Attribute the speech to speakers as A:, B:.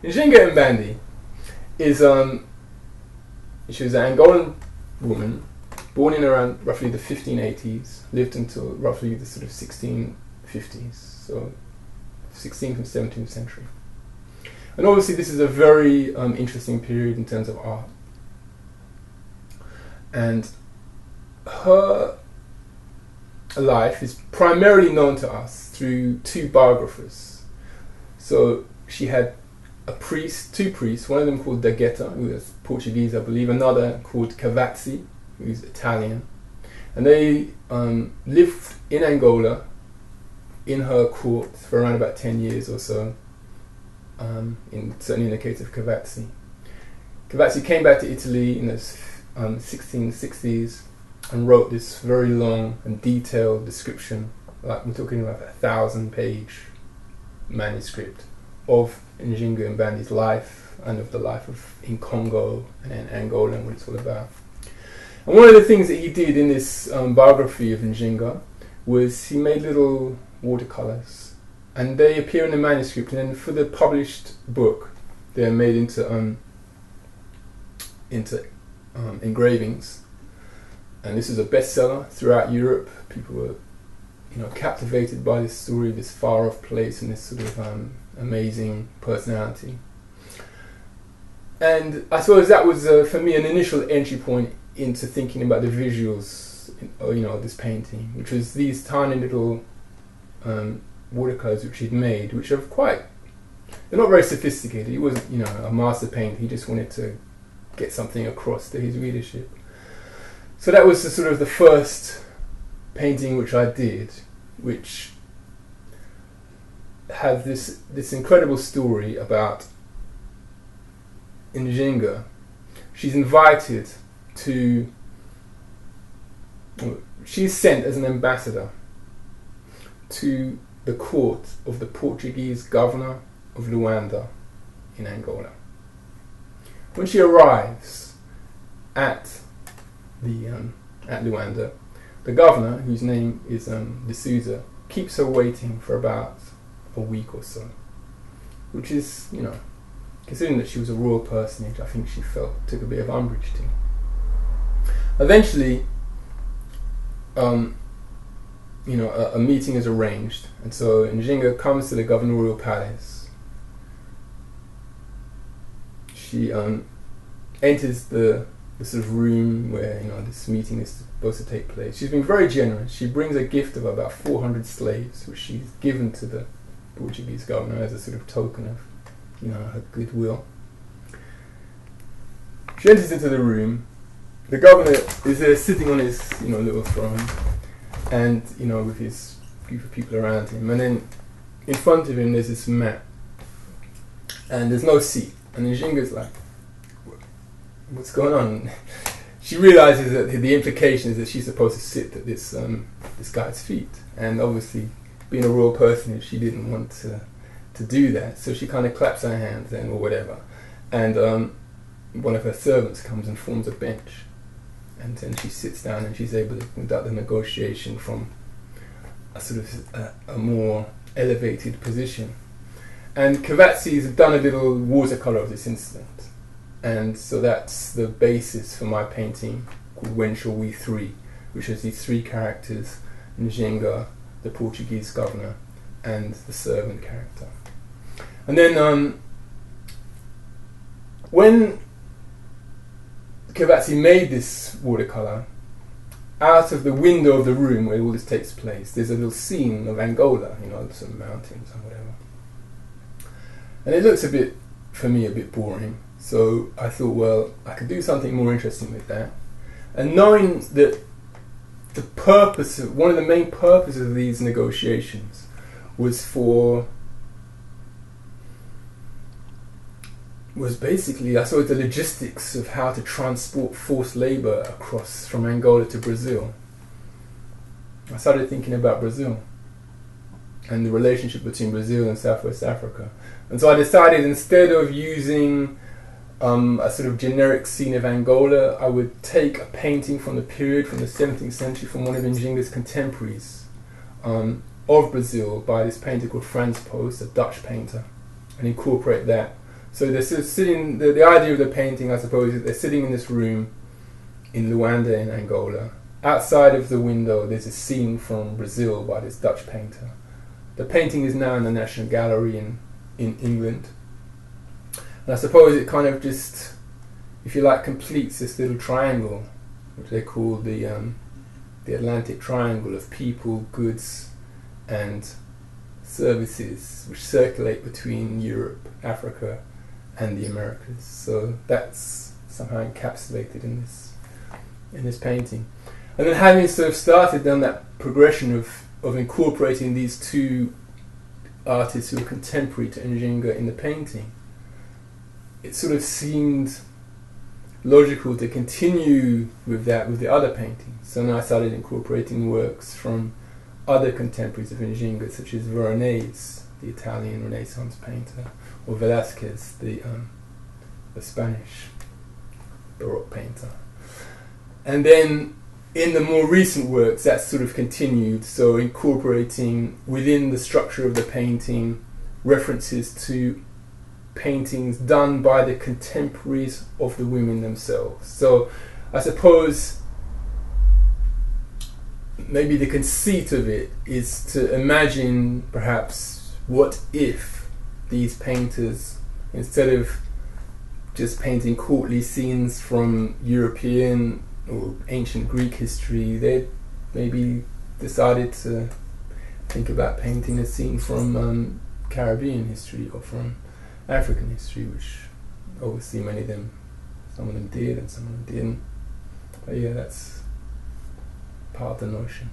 A: Njinga Mbandi is she was an Angolan woman born in around roughly the 1580s, lived until roughly the sort of 1650s, so 16th and 17th century. And obviously this is a very interesting period in terms of art. And her life is primarily known to us through two biographers. So she had two priests, one of them called Dagueta, who was Portuguese I believe, another called Cavazzi, who's Italian. And they lived in Angola in her court for around about 10 years or so, certainly in the case of Cavazzi. Cavazzi came back to Italy in the 1660s and wrote this very long and detailed description, like we're talking about a 1,000-page manuscript of Njinga Mbandi's life and of the life in Congo and Angola and what it's all about. And one of the things that he did in this biography of Njinga was he made little watercolors, and they appear in the manuscript, and then for the published book they're made into engravings. And this is a bestseller throughout Europe. People were, captivated by this story, this far-off place, and this sort of amazing personality. And I suppose that was, for me, an initial entry point into thinking about the visuals, of this painting, which was these tiny little watercolors which he'd made, which are they're not very sophisticated. He wasn't, a master painter. He just wanted to get something across to his readership. So that was the first painting which I did, which had this incredible story about Njinga. She's invited she's sent as an ambassador to the court of the Portuguese governor of Luanda in Angola. When she arrives at Luanda, the governor, whose name is De Souza, keeps her waiting for about a week or so, which is, considering that she was a royal personage, I think she took a bit of umbrage to. Eventually, a meeting is arranged, and so Njinga comes to the governorial palace. She enters the sort of room where this meeting is supposed to take place. She's been very generous. She brings a gift of about 400 slaves, which she's given to the Portuguese governor as a sort of token of her goodwill. She enters into the room. The governor is there sitting on his little throne, and with his group of people around him, and then in front of him there's this mat, and there's no seat, and Njinga's like, what's going on? She realizes that the implication is that she's supposed to sit at this guy's feet, and obviously being a royal personage, she didn't want to do that, so she kind of claps her hands then or whatever, and one of her servants comes and forms a bench, and then she sits down and she's able to conduct the negotiation from a sort of a more elevated position. And Cavazzi's done a little watercolor of this incident. And so that's the basis for my painting called When Shall We Three, which has these three characters, Njinga, the Portuguese governor, and the servant character. And then when Cavazzi made this watercolor, out of the window of the room where all this takes place, there's a little scene of Angola, some mountains and whatever. And it looks for me, a bit boring. So I thought, well, I could do something more interesting with that. And knowing that one of the main purposes of these negotiations was basically, I saw the logistics of how to transport forced labor across from Angola to Brazil. I started thinking about Brazil and the relationship between Brazil and Southwest Africa. And so I decided, instead of using a sort of generic scene of Angola, I would take a painting from the period, from the 17th century, from one of Njinga's contemporaries of Brazil by this painter called Frans Post, a Dutch painter, and incorporate that So they're sitting. The idea of the painting, I suppose, is they're sitting in this room in Luanda in Angola. Outside of the window, there's a scene from Brazil by this Dutch painter. The painting is now in the National Gallery in England. And I suppose it kind of just, if you like, completes this little triangle, which they call the Atlantic Triangle of people, goods, and services, which circulate between Europe, Africa, and the Americas. So that's somehow encapsulated in this painting. And then having sort of started down that progression of incorporating these two artists who are contemporary to Njinga in the painting, it sort of seemed logical to continue with that with the other paintings. So then I started incorporating works from other contemporaries of Njinga, such as Veronese, the Italian Renaissance painter, or Velázquez, the Spanish Baroque painter. And then in the more recent works, that sort of continued, so incorporating within the structure of the painting references to paintings done by the contemporaries of the women themselves. So I suppose maybe the conceit of it is to imagine perhaps what if these painters, instead of just painting courtly scenes from European or ancient Greek history, they maybe decided to think about painting a scene from Caribbean history or from African history, which obviously many of them, some of them did and some of them didn't. But yeah, that's part of the notion.